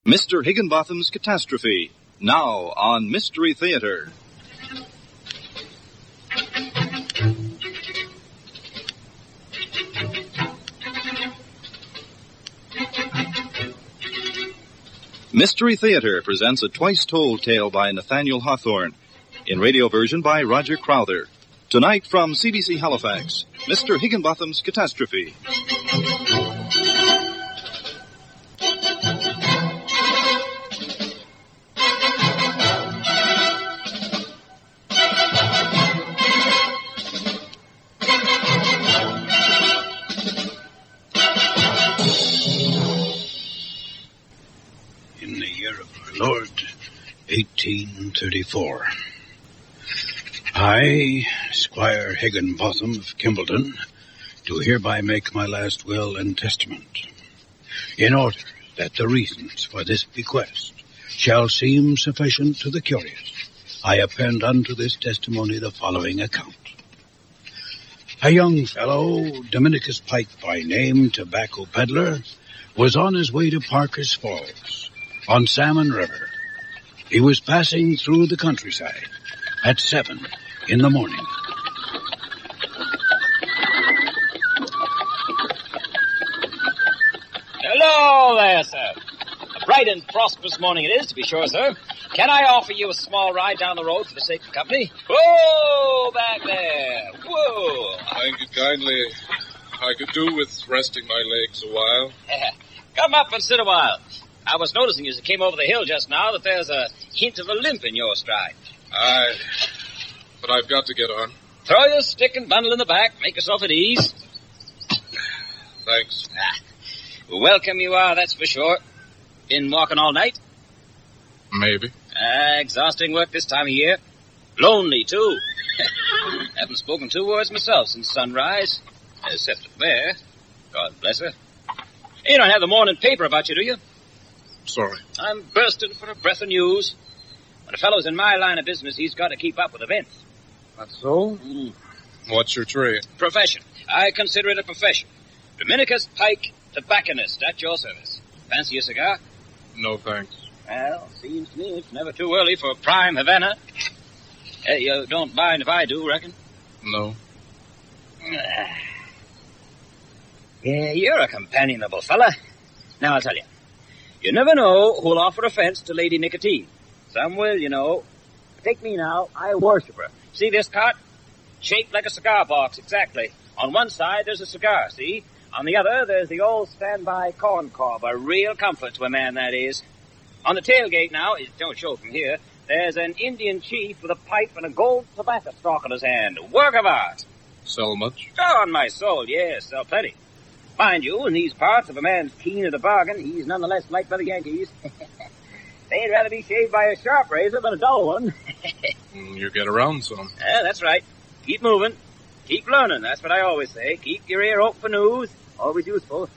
Mr. Higginbottom's Catastrophe, now on Mystery Theater. Mystery Theater presents a twice-told tale by Nathaniel Hawthorne, in radio version by Roger Crowther. Tonight from CBC Halifax, Mr. Higginbottom's Catastrophe. In the year of our Lord, 1834. I, Squire Higginbottom of Kimbleton, do hereby make my last will and testament, in order that the reasons for this bequest shall seem sufficient to the curious. I append unto this testimony the following account. A young fellow, Dominicus Pike by name, tobacco peddler, was on his way to Parker's Falls, on Salmon River. He was passing through the countryside at 7 in the morning. Hello there, sir. A bright and prosperous morning it is, to be sure, sir. Can I offer you a small ride down the road for the sake of company? Whoa, back there. Whoa. Thank you kindly. I could do with resting my legs a while. Come up and sit a while. I was noticing as you came over the hill just now that there's a hint of a limp in your stride. Aye, but I've got to get on. Throw your stick and bundle in the back. Make yourself at ease. Thanks. Welcome you are, that's for sure. Been walking all night? Maybe. Exhausting work this time of year. Lonely, too. Haven't spoken 2 words myself since sunrise. Except to Bear. God bless her. You don't have the morning paper about you, do you? Sorry. I'm bursting for a breath of news. When a fellow's in my line of business, he's got to keep up with events. That's so? What's your trade? Profession. I consider it a profession. Dominicus Pike, tobacconist, at your service. Fancy a cigar? No, thanks. Well, seems to me it's never too early for prime Havana. Hey, you don't mind if I do, reckon? No. Yeah, you're a companionable fella. Now, I'll tell you. You never know who'll offer offense to Lady Nicotine. Some will, you know. Take me now. I worship her. See this cart? Shaped like a cigar box, exactly. On one side, there's a cigar, see? On the other, there's the old standby corn cob. A real comfort to a man, that is. On the tailgate now, it don't show from here, there's an Indian chief with a pipe and a gold tobacco stalk in his hand. Work of art. Sell much? On my soul, yes, sell plenty. Mind you, in these parts, if a man's keen at a bargain, he's nonetheless liked by the Yankees. They'd rather be shaved by a sharp razor than a dull one. You get around some. Yeah, that's right. Keep moving. Keep learning, that's what I always say. Keep your ear open for news. Always useful.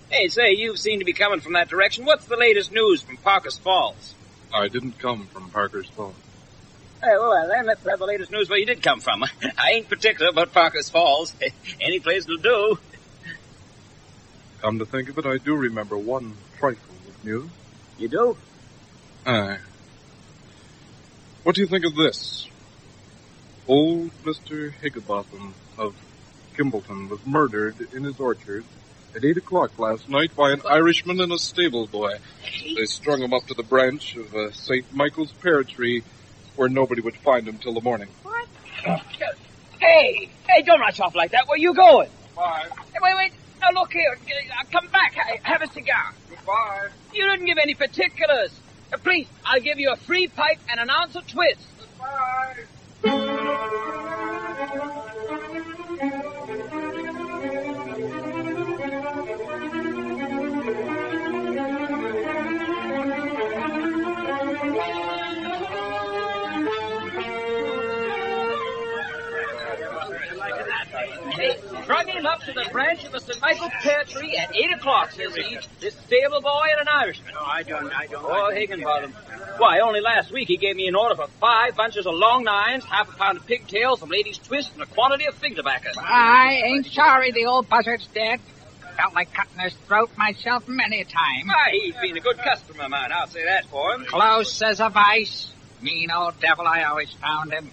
Hey, say, you seem to be coming from that direction. What's the latest news from Parker's Falls? I didn't come from Parker's Falls. Hey, well, then, let's have the latest news where you did come from. I ain't particular about Parker's Falls. Any place will do. Come to think of it, I do remember one trifle of news. You do? Aye. What do you think of this? Old Mr. Higginbottom of Kimbleton was murdered in his orchard at 8 o'clock last night by an Irishman and a stable boy. They strung him up to the branch of a St. Michael's pear tree where nobody would find him till the morning. What? Hey, don't rush off like that. Where you going? Bye. Hey, wait. Now, look here. Come back. Have a cigar. Goodbye. You didn't give any particulars. Please, I'll give you a free pipe and an ounce of twist. Goodbye. Drug him up to the branch of the St. Michael pear tree at 8 o'clock, says he. This stable boy and an Irishman. No, I don't. Oh, Higginbottom. Why, only last week he gave me an order for 5 bunches of long nines, half a pound of pigtails, some ladies' twist, and a quantity of fig tobacco. I ain't sorry the old buzzard's dead. Felt like cutting his throat myself many a time. Why, he's been a good customer of mine, I'll say that for him. Close as a vice. Mean old devil, I always found him.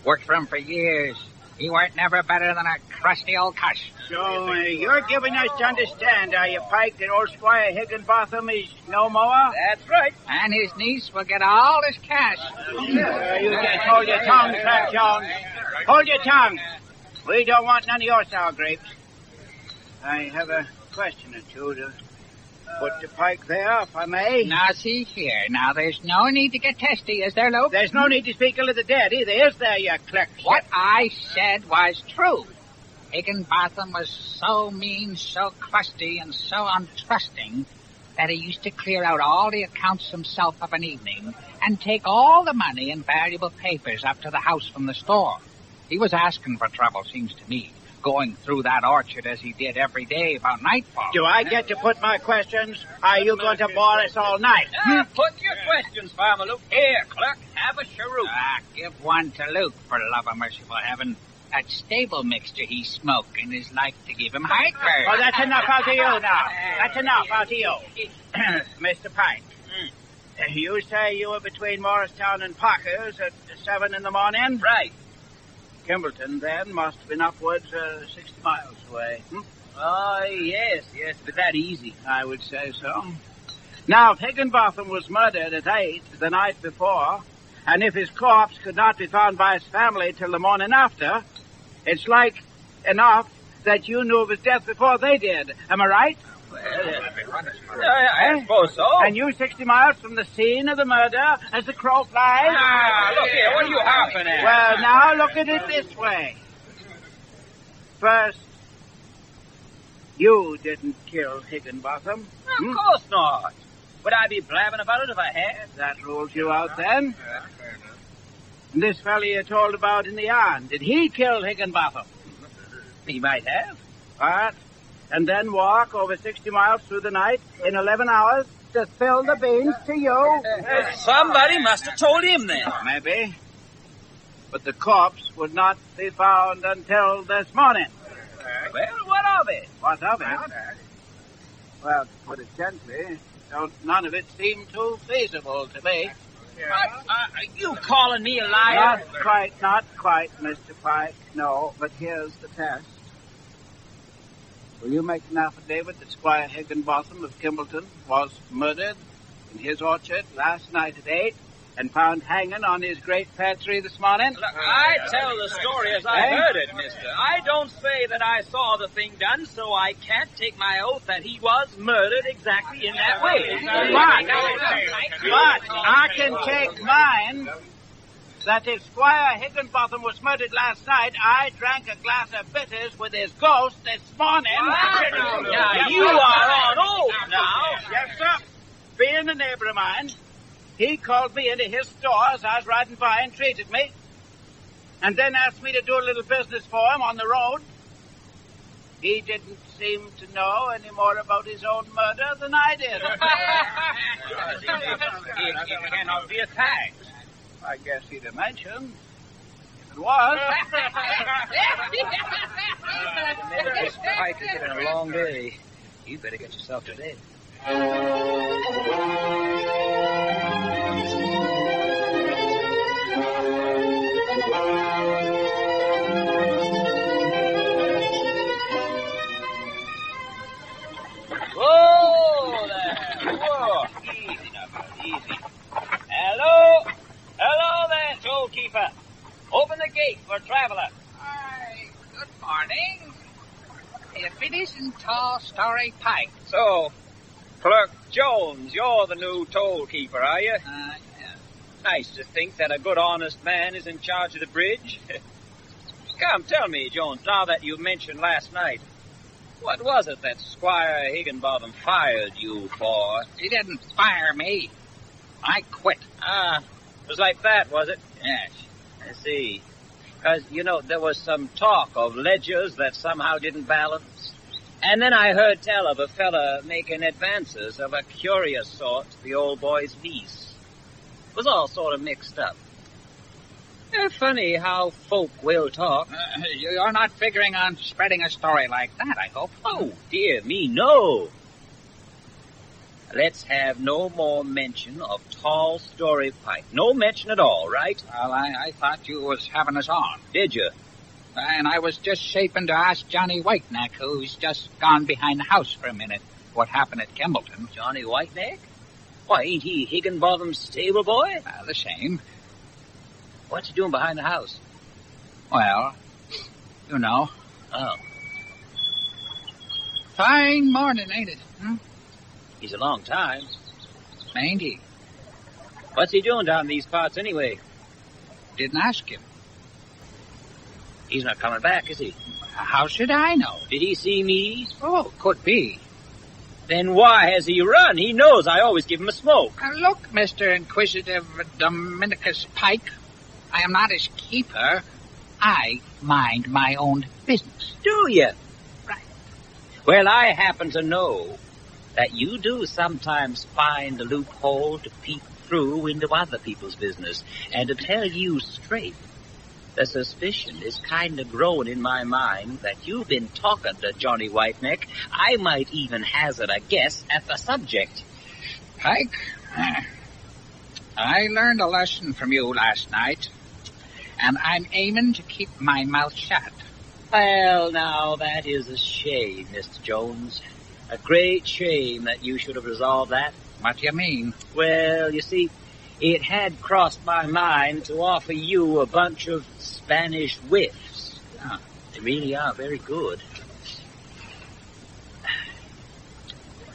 Worked for him for years. He weren't never better than a crusty old cuss. So, you're giving us to understand, are you, Pike, that old Squire Higginbottom is no more? That's right. And his niece will get all his cash. You just hold your tongue, Frank Jones. Hold your tongue. We don't want none of your sour grapes. I have a question or two to put to Pike there, if I may. Now, see here. Now, there's no need to get testy, is there, Luke? There's no need to speak ill of the dead either, is there, you clerk? What I said was true. Higginbottom was so mean, so crusty, and so untrusting that he used to clear out all the accounts himself of an evening and take all the money and valuable papers up to the house from the store. He was asking for trouble, seems to me, going through that orchard as he did every day about nightfall. Do I get to put my questions? Are you going to bore us all night? Put your questions, Farmer Luke. Here, clerk, have a cheroot. Give one to Luke, for the love of merciful heaven. That stable mixture he's smoking is like to give him heartburn. Oh, that's enough out of you now. That's enough out of you. Mr. Pike, you say you were between Morristown and Parker's at 7 in the morning? Right. Kimbleton, then, must have been upwards 60 miles away. Oh, yes, but that easy. I would say so. Now, if Higginbottom was murdered at 8 the night before, and if his corpse could not be found by his family till the morning after, it's like enough that you knew of his death before they did. Am I right? I suppose so. And you 60 miles from the scene of the murder as the crow flies? Look here, what are you harping at? Well, now look at it this way. First, you didn't kill Higginbottom. Of course not. Would I be blabbing about it if I had? That rules you out then. And this fellow you told about in the yarn, did he kill Higginbottom? He might have. What? And then walk over 60 miles through the night in 11 hours to spill the beans to you? Somebody must have told him then. Maybe. But the corpse would not be found until this morning. Well, what of it? What of it? Well, to put it gently, none of it seemed too feasible to me. Are you calling me a liar? Not quite, Mr. Pike. No, but here's the test. Will you make an affidavit that Squire Higginbottom of Kimbleton was murdered in his orchard last night at 8 and found hanging on his great pear tree this morning? Look, I tell the story as I heard it, mister. I don't say that I saw the thing done, so I can't take my oath that he was murdered exactly in that way. But I can take mine that if Squire Higginbottom was murdered last night, I drank a glass of bitters with his ghost this morning. Now, you are on oath now. Yes, sir. Being a neighbor of mine, he called me into his store as I was riding by and treated me, and then asked me to do a little business for him on the road. He didn't seem to know any more about his own murder than I did. It cannot be a fact. I guess he'd have mentioned if it was. This Pike is getting a long day. You better get yourself to bed. Whoa there! Whoa! Easy now, easy. Hello there, tollkeeper. Open the gate for a traveler. Hi, good morning. If it isn't Tall Story Pike. So, Clerk Jones, you're the new tollkeeper, are you? Yeah. Nice to think that a good, honest man is in charge of the bridge. Come, tell me, Jones, now that you mentioned last night, what was it that Squire Higginbottom fired you for? He didn't fire me. I quit. It was like that, was it? Yes. I see. Because, there was some talk of ledgers that somehow didn't balance. And then I heard tell of a fella making advances of a curious sort to the old boy's niece. It was all sort of mixed up. Funny how folk will talk. You're not figuring on spreading a story like that, I hope. Oh, dear me, no. Let's have no more mention of Tall Story Pike. No mention at all, right? Well, I thought you was having us on. Did you? And I was just shaping to ask Johnny Whiteneck, who's just gone behind the house for a minute, what happened at Kimbleton. Johnny Whiteneck? Why, ain't he Higginbottom's stable boy? Well, the same. What's he doing behind the house? Well, you know. Oh. Fine morning, ain't it? He's a long time. Ain't he? What's he doing down in these parts anyway? Didn't ask him. He's not coming back, is he? How should I know? Did he see me? Oh, could be. Then why has he run? He knows I always give him a smoke. Look, Mr. Inquisitive Dominicus Pike, I am not his keeper. I mind my own business. Do you? Right. Well, I happen to know that you do sometimes find a loophole to peek through into other people's business. And to tell you straight, the suspicion is kind of growing in my mind that you've been talking to Johnny Whiteneck. I might even hazard a guess at the subject. Pike, I learned a lesson from you last night, and I'm aiming to keep my mouth shut. Well, now, that is a shame, Mr. Jones. A great shame that you should have resolved that. What do you mean? Well, you see, it had crossed my mind to offer you a bunch of Spanish whiffs. Oh. They really are very good.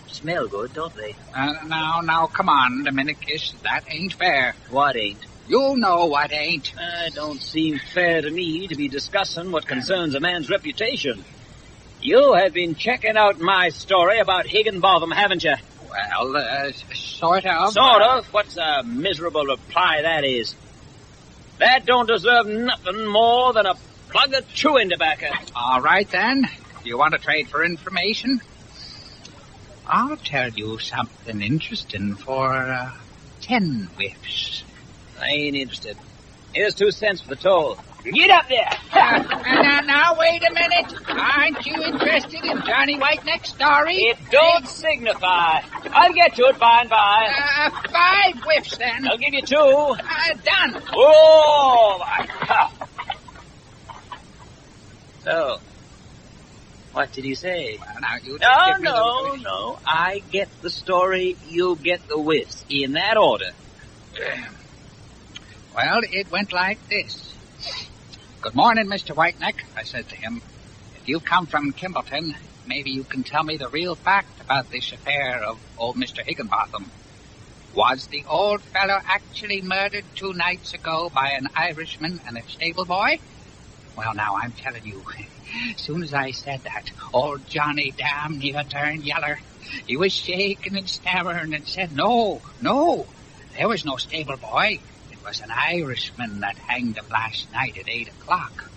Smell good, don't they? Now, come on, Dominicus. That ain't fair. What ain't? You know what ain't. Don't seem fair to me to be discussing what concerns a man's reputation. You have been checking out my story about Higginbottom, haven't you? Well, sort of. Sort of? What's a miserable reply that is? That don't deserve nothing more than a plug of chewing tobacco. All right, then. You want to trade for information? I'll tell you something interesting for 10 whiffs. I ain't interested. Here's 2 cents for the toll. Get up there! Now, wait a minute. Aren't you interested in Johnny Whiteneck's story? It don't signify. I'll get to it by and by. 5 whiffs, then. I'll give you 2. Done. Oh, my God. So, what did he say? Well, now, you just give me the... No. I get the story, you get the whiffs. In that order. Well, it went like this. Good morning, Mr. Whiteneck, I said to him. If you come from Kimbleton, maybe you can tell me the real fact about this affair of old Mr. Higginbottom. Was the old fellow actually murdered 2 nights ago by an Irishman and a stable boy? Well, now, I'm telling you, as soon as I said that, old Johnny damn near turned yeller. He was shaking and stammering and said, No, there was no stable boy. It was an Irishman that hanged him last night at 8 o'clock.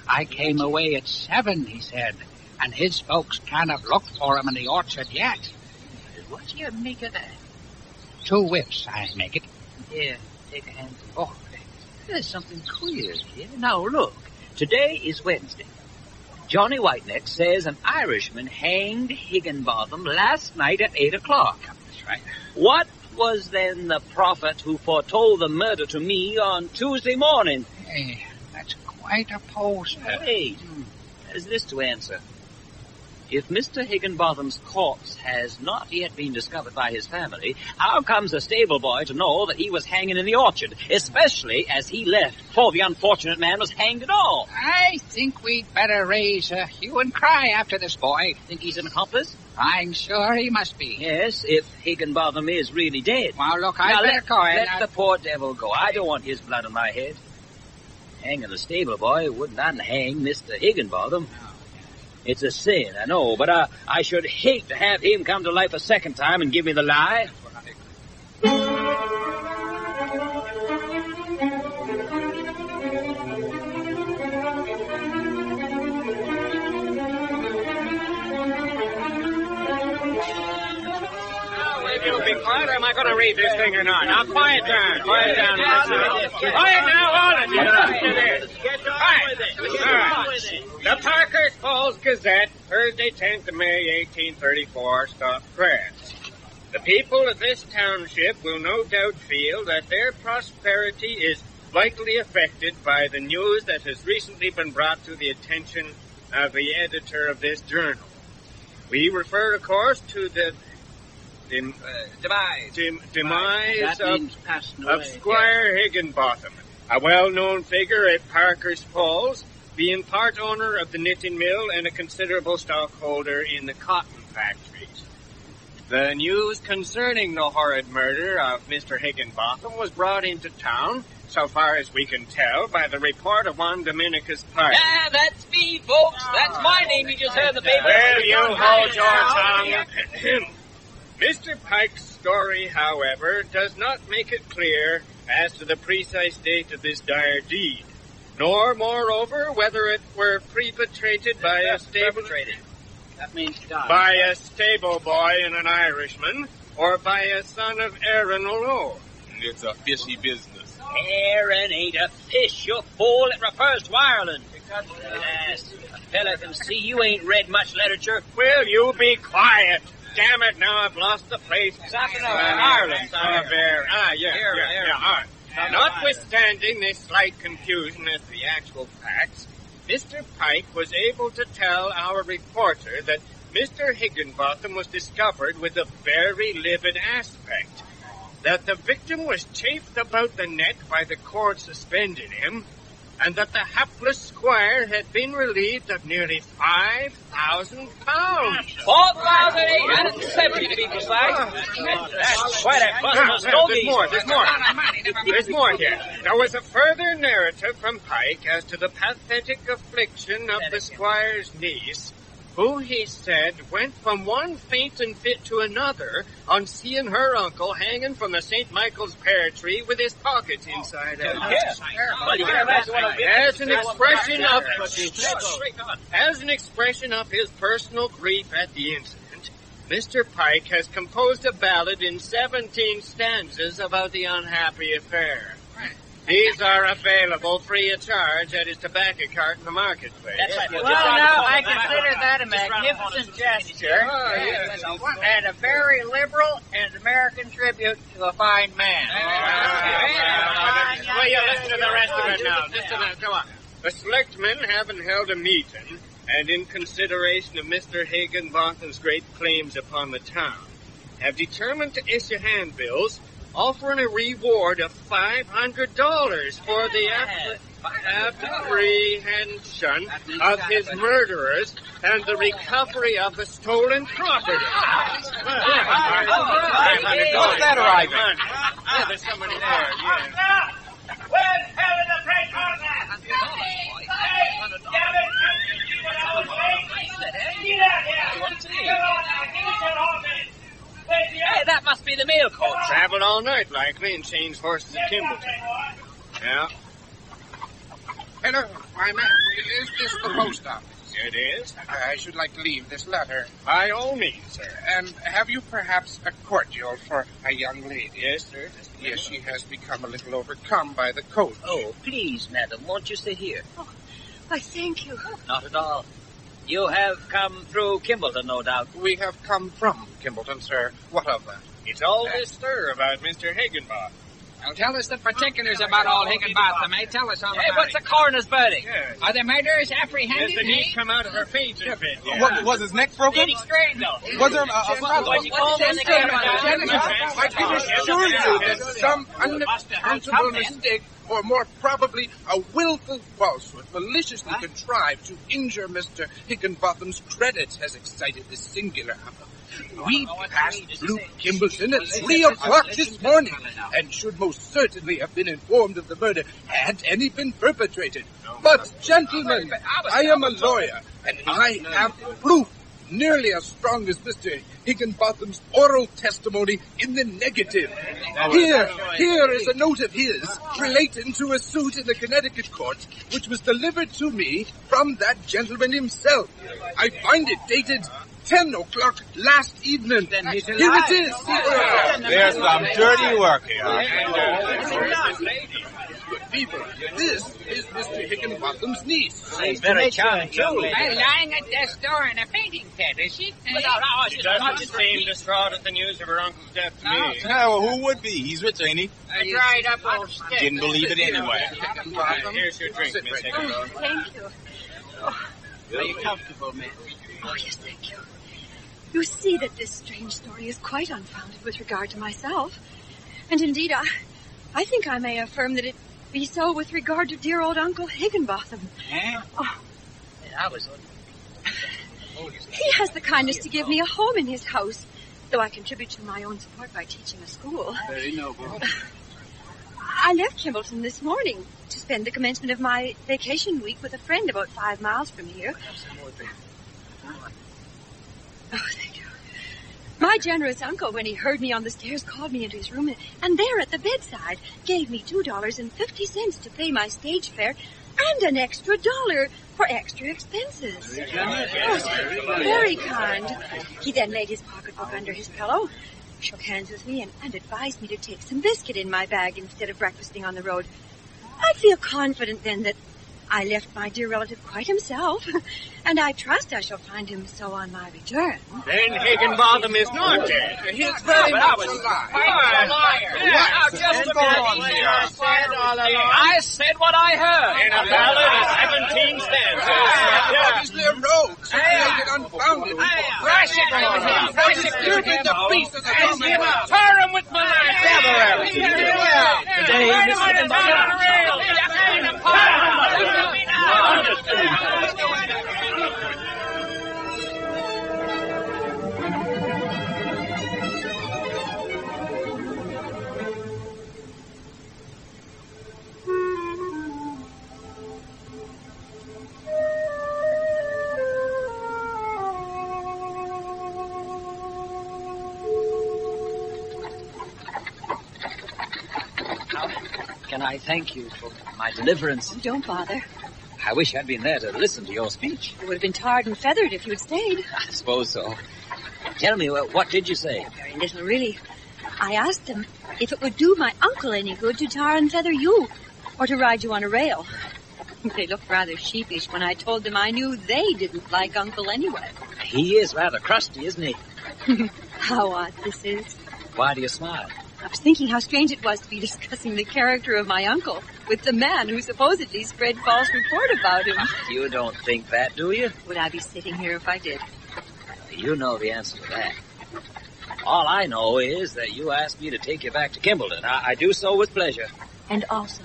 I came away at 7, he said, and his folks can't have looked for him in the orchard yet. What do you make of that? 2 whiffs, I make it. Here, take a handful. Oh, there's something queer here. Now, look. Today is Wednesday. Johnny Whiteneck says an Irishman hanged Higginbottom last night at 8 o'clock. That's right. What was then the prophet who foretold the murder to me on Tuesday morning? Hey, that's quite a poster. Wait, there's this to answer. If Mr. Higginbottom's corpse has not yet been discovered by his family, how comes a stable boy to know that he was hanging in the orchard, especially as he left before the unfortunate man was hanged at all? I think we'd better raise a hue and cry after this boy. Think he's an accomplice? I'm sure he must be. Yes, if Higginbottom is really dead. Well, look, I'd better go. Let the poor devil go. I don't want his blood on my head. Hanging the stable boy wouldn't unhang Mr. Higginbottom. It's a sin, I know, but I should hate to have him come to life a second time and give me the lie. be quiet, or am I going to read this thing or not? Now, quiet down. Quiet down. Quiet now, all of you. Right. The Parker's Falls Gazette, Thursday, 10th of May, 1834, Stock Press. The people of this township will no doubt feel that their prosperity is vitally affected by the news that has recently been brought to the attention of the editor of this journal. We refer, of course, to the demise of Squire Higginbottom, a well-known figure at Parker's Falls, being part owner of the knitting mill and a considerable stockholder in the cotton factories. The news concerning the horrid murder of Mr. Higginbottom was brought into town, so far as we can tell, by the report of one Dominicus Pike. Ah, that's me, folks. That's my name you just heard in the paper. Well, you hold your tongue. Mr. Pike's story, however, does not make it clear as to the precise date of this dire deed, nor, moreover, whether it were perpetrated by a stable... That means die. By a stable boy and an Irishman, or by a son of Aaron alone. It's a fishy business. Aaron ain't a fish, you fool. It refers to Ireland. Yes, a fella can see you ain't read much literature. Will you be quiet? Damn it, now I've lost the place. Ireland. Son of Aaron. All right. Notwithstanding this slight confusion as to the actual facts, Mr. Pike was able to tell our reporter that Mr. Higginbottom was discovered with a very livid aspect, that the victim was chafed about the neck by the cord suspending him, and that the hapless squire had been relieved of nearly £5,000. 4,870 to be precise. That's quite a bust of There's more here. There was a further narrative from Pike as to the pathetic affliction of the squire's niece, who, he said, went from one fainting fit to another on seeing her uncle hanging from the St. Michael's pear tree with his pockets inside out. As an expression of his personal grief at the incident, Mr. Pike has composed a ballad in 17 stanzas about the unhappy affair. These are available free of charge at his tobacco cart in the marketplace. Well, now, I consider that a magnificent gesture and a very liberal and American tribute to a fine man. Well, you listen to the rest of it now. Just a minute, come on. The selectmen having held a meeting, and in consideration of Mr. Higginbottom's great claims upon the town, have determined to issue handbills offering a reward of $500 for the apprehension of his murderers and the recovery of the stolen property. How's that arriving? There's somebody there, Where's hell in the break on that? Hey, that must be the mail coach. Traveled all night, likely, and changed horses at Kimbleton. Yeah. Hello, my man. Is this the post office? It is. I should like to leave this letter. By all means, sir. And have you perhaps a cordial for a young lady? Yes, sir. Yes, she has become a little overcome by the cold. Oh, please, madam, won't you sit here? Oh, why, thank you. Not at all. You have come through Kimbleton, no doubt. We have come from Kimbleton, sir. What of that? It's all this stir about Mr. Higginbottom. Well, tell us the particulars about old Higginbottom, eh? Tell us all about Hey, what's the coroner's verdict? Yes. Are the murderers apprehended, Yes, the niece come out of her fainting fit. Yeah. What, was his neck broken? Lady Strangle. Was there What's he called? I can assure you that some unaccountable mistake, or more probably a willful falsehood, maliciously contrived to injure Mr. Higginbottom's credit, has excited this singular hour. We passed through Kimbleton at 3 o'clock this morning, and should most certainly have been informed of the murder had any been perpetrated. But, gentlemen, I am a lawyer, and I have proof nearly as strong as Mr. Higginbottom's oral testimony in the negative. Here is a note of his relating to a suit in the Connecticut court, which was delivered to me from that gentleman himself. I find it dated 10 o'clock last evening. Then he's alive. Here it is. There's some dirty work here. Good people, this is Mr. Higginbottom's niece. She's very charming, too. Lying at death's door in a fainting fit, is she? She doesn't seem distraught at the news of her uncle's death to me. Well, who would be? He's rich, ain't he? A dried up old stick. Didn't believe it anyway. Here's your drink, Miss Higginbottom. Thank you. Are you comfortable, ma'am? Oh, yes, thank you. You see that this strange story is quite unfounded with regard to myself. And indeed, I think I may affirm that it be so with regard to dear old Uncle Higginbottom. Eh? Oh. I was... He has the kindness to give me a home in his house, though I contribute to my own support by teaching a school. Very noble. I left Kimbleton this morning to spend the commencement of my vacation week with a friend about 5 miles from here. Oh, thank you. My generous uncle, when he heard me on the stairs, called me into his room, and there at the bedside gave me $2.50 to pay my stage fare and an extra $1 for extra expenses. Oh, very kind. He then laid his pocketbook under his pillow, shook hands with me, and advised me to take some biscuit in my bag instead of breakfasting on the road. I feel confident then that I left my dear relative quite himself, and I trust I shall find him so on my return. Then Higginbottom is not dead. He's very much alive. A liar. Now, just a minute. I said what I heard. In a ballad of 17 stanzas. Obviously a rogue, situated unfounded. Thrash it with him. Thrash it with Stupid the beast of the common. Tear him with my knife. Today, Mr. Higginbottom... Can I thank you for my deliverance? Oh, don't bother. I wish I'd been there to listen to your speech. You would have been tarred and feathered if you had stayed. I suppose so. Tell me, what did you say? Very little, really. I asked him if it would do my uncle any good to tar and feather you, or to ride you on a rail. They looked rather sheepish when I told them I knew they didn't like Uncle anyway. He is rather crusty, isn't he? How odd this is. Why do you smile? I was thinking how strange it was to be discussing the character of my uncle with the man who supposedly spread false report about him. You don't think that, do you? Would I be sitting here if I did? You know the answer to that. All I know is that you asked me to take you back to Kimbleton. I do so with pleasure. And also?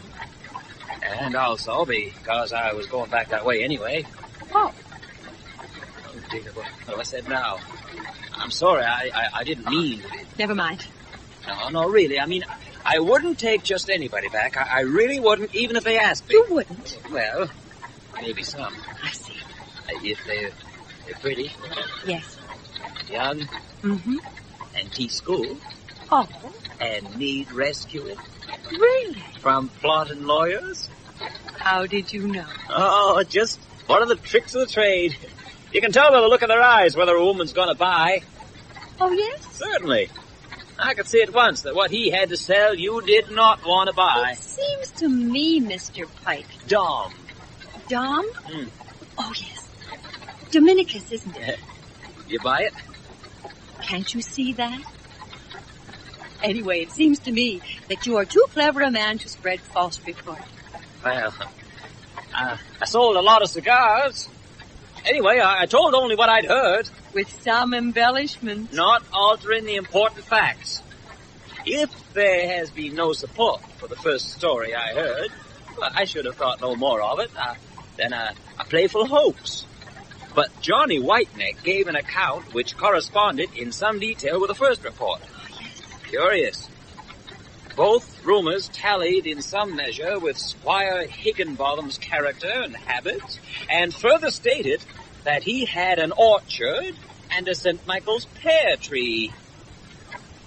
And also because I was going back that way anyway. Oh. Oh, dear, what have I said now? I'm sorry, I didn't mean... Never mind. No, really. I mean, I wouldn't take just anybody back. I really wouldn't, even if they asked me. You wouldn't? Well, maybe some. I see. If they're pretty. Yes. Young. Mm-hmm. And teach school. Oh. And need rescuing. Really? From plotting lawyers. How did you know? Oh, just one of the tricks of the trade. You can tell by the look in their eyes whether a woman's going to buy. Oh, yes? Certainly. I could see at once that what he had to sell you did not want to buy. It seems to me, Mr. Pike. Dom. Dom? Oh, yes. Dominicus, isn't it? You buy it? Can't you see that? Anyway, it seems to me that you are too clever a man to spread false report. Well, I sold a lot of cigars. Anyway, I told only what I'd heard. With some embellishments. Not altering the important facts. If there has been no support for the first story I heard, well, I should have thought no more of it than a playful hoax. But Johnny Whiteneck gave an account which corresponded in some detail with the first report. Oh, yes. Curious. Both rumors tallied in some measure with Squire Higginbottom's character and habits, and further stated that he had an orchard and a St. Michael's pear tree.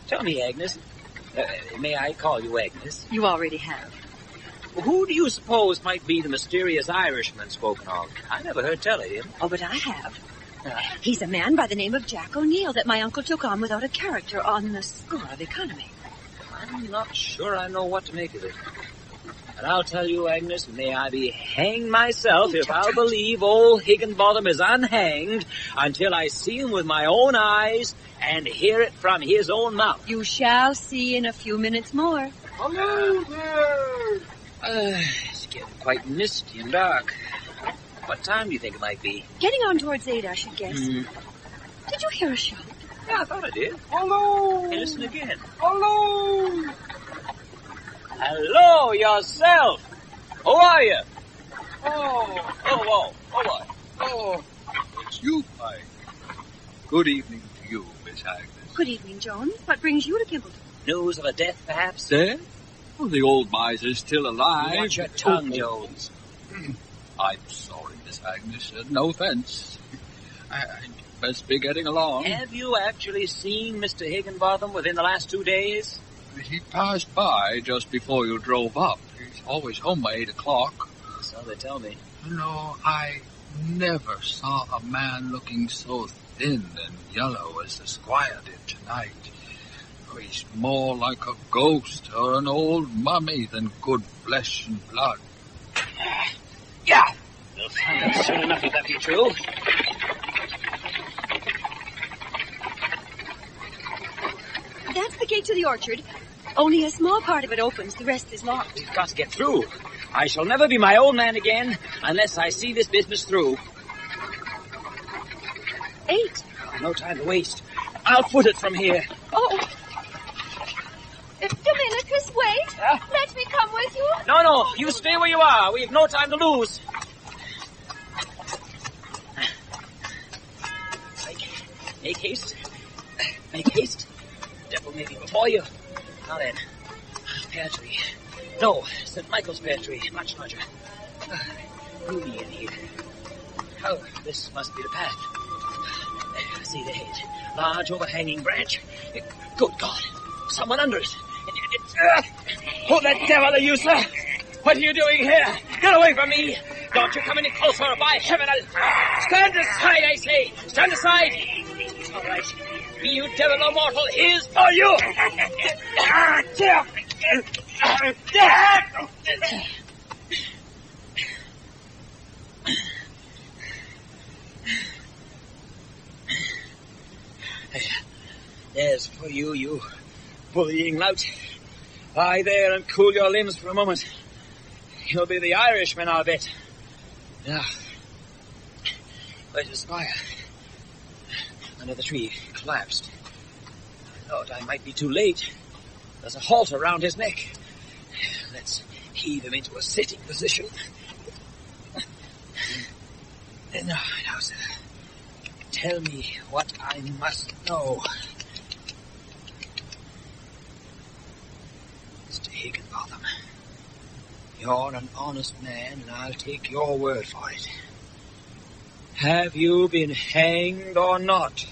Tell me, Agnes, may I call you Agnes? You already have. Who do you suppose might be the mysterious Irishman spoken of? I never heard tell of him. Oh, but I have. He's a man by the name of Jack O'Neill that my uncle took on without a character on the score of economy. I'm not sure I know what to make of it. And I'll tell you, Agnes, may I be hanged myself if I'll believe old Higginbottom is unhanged until I see him with my own eyes and hear it from his own mouth. You shall see in a few minutes more. Hello there! It's getting quite misty and dark. What time do you think it might be? Getting on towards 8, I should guess. Did you hear a shout? Yeah, I thought I did. Hello! Hey, listen again. Hello! Hello, yourself! Who are you? Oh, it's you, Pike. Good evening to you, Miss Agnes. Good evening, Jones. What brings you to Kimbleton? News of a death, perhaps? Dead? Well, the old miser's still alive. Watch your tongue, Jones. I'm sorry, Miss Agnes. No offense. I'd best be getting along. Have you actually seen Mr. Higginbottom within the last 2 days? He passed by just before you drove up. He's always home by 8 o'clock. So they tell me. No, I never saw a man looking so thin and yellow as the squire did tonight. Oh, he's more like a ghost or an old mummy than good flesh and blood. Yeah! We'll find out soon enough if that be true. That's the gate to the orchard. Only a small part of it opens. The rest is locked. We've got to get through. I shall never be my own man again unless I see this business through. 8. No time to waste. I'll foot it from here. Oh. Dominicus, wait. Let me come with you. No, you stay where you are. We've no time to lose. Make haste. Make haste. Devil may be before you. Now then, pear tree. No, St. Michael's pear tree. Much larger. Gloomy in here. Oh, this must be the path. I see the head. Large overhanging branch. Good God. Someone under it. Who the devil are you, sir? What are you doing here? Get away from me. Don't you come any closer, or by heaven, I'll... Stand aside, I say. Stand aside. All right. Be you devil or mortal, here's for you. There's for you, you bullying lout. Lie there and cool your limbs for a moment. You'll be the Irishman, I'll bet. Now, where's the squire? Under the tree, collapsed. I thought I might be too late. There's a halter around his neck. Let's heave him into a sitting position. Now, sir, tell me what I must know. Mr. Higginbottom, you're an honest man, and I'll take your word for it. Have you been hanged or not?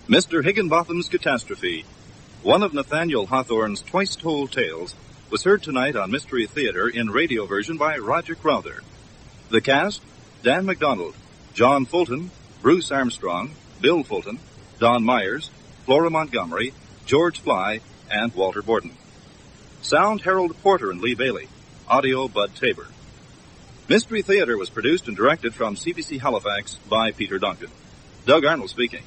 Mr. Higginbottom's Catastrophe, one of Nathaniel Hawthorne's twice-told tales, was heard tonight on Mystery Theater in radio version by Roger Crowther. The cast, Dan MacDonald, John Fulton, Bruce Armstrong, Bill Fulton, Don Myers, Flora Montgomery, George Fly, and Walter Borden. Sound, Harold Porter and Lee Bailey. Audio, Bud Tabor. Mystery Theater was produced and directed from CBC Halifax by Peter Duncan. Doug Arnold speaking.